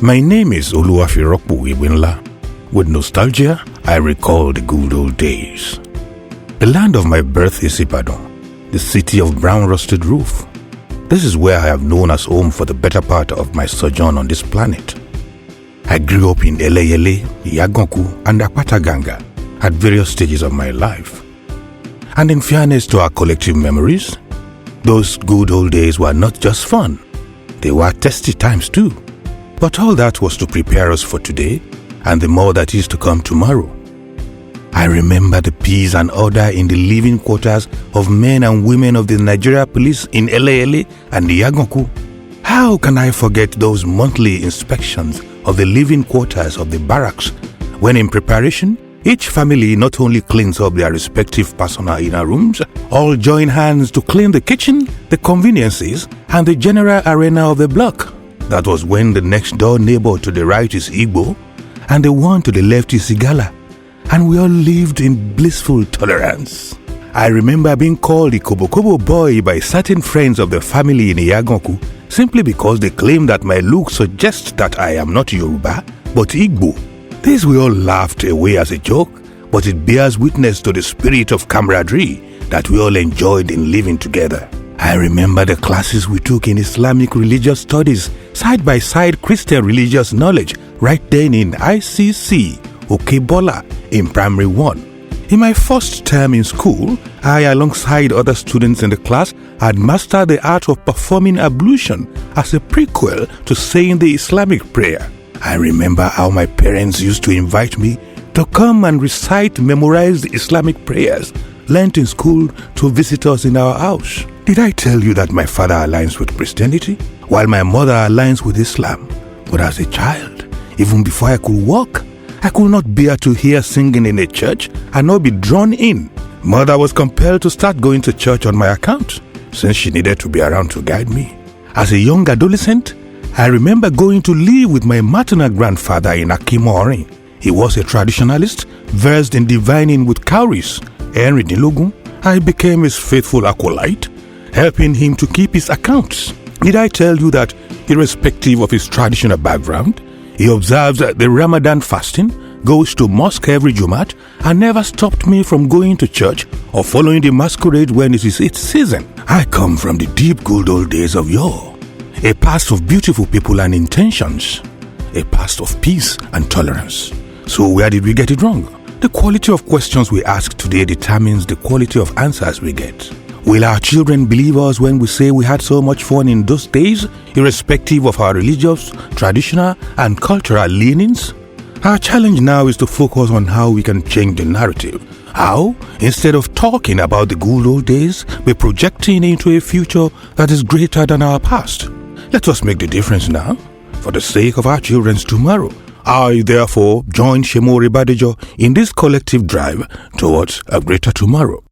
My name is Ropo Ewenla. With nostalgia, I recall the good old days. The land of my birth is Ibadan, the city of brown rusted roof. This is where I have known as home for the better part of my sojourn on this planet. I grew up in Eleyele, Yaganku, and Apataganga at various stages of my life. And in fairness to our collective memories, those good old days were not just fun, they were testy times too. But all that was to prepare us for today and the more that is to come tomorrow. I remember the peace and order in the living quarters of men and women of the Nigeria police in Eleyele and Yaganku. How can I forget those monthly inspections of the living quarters of the barracks when in preparation, each family not only cleans up their respective personal inner rooms, all join hands to clean the kitchen, the conveniences, and the general arena of the block. That was when the next door neighbor to the right is Igbo and the one to the left is Igala, and we all lived in blissful tolerance. I remember being called the Kobo boy by certain friends of the family in Yaganku simply because they claim that my look suggests that I am not Yoruba but Igbo. This we all laughed away as a joke, but it bears witness to the spirit of camaraderie that we all enjoyed in living together. I remember the classes we took in Islamic religious studies, side by side Christian religious knowledge, right then in ICC, Okebola, in Primary 1. In my first term in school, I, alongside other students in the class, had mastered the art of performing ablution as a prequel to saying the Islamic prayer. I remember how my parents used to invite me to come and recite memorized Islamic prayers learnt in school to visit us in our house. Did I tell you that my father aligns with Christianity while my mother aligns with Islam? But as a child, even before I could walk, I could not bear to hear singing in a church and not be drawn in. Mother was compelled to start going to church on my account since she needed to be around to guide me. As a young adolescent, I remember going to live with my maternal grandfather in Akimori. He was a traditionalist, versed in divining with cowries. Henry Nilogun, I became his faithful acolyte, helping him to keep his accounts. Did I tell you that, irrespective of his traditional background, he observes the Ramadan fasting, goes to mosque every Jumat, and never stopped me from going to church or following the masquerade when it is its season? I come from the deep good old days of yore. A past of beautiful people and intentions. A past of peace and tolerance. So where did we get it wrong? The quality of questions we ask today determines the quality of answers we get. Will our children believe us when we say we had so much fun in those days, irrespective of our religious, traditional, and cultural leanings? Our challenge now is to focus on how we can change the narrative. How, instead of talking about the good old days, we're projecting into a future that is greater than our past. Let us make the difference now, for the sake of our children's tomorrow. I, therefore, join Shemori Badejo in this collective drive towards a greater tomorrow.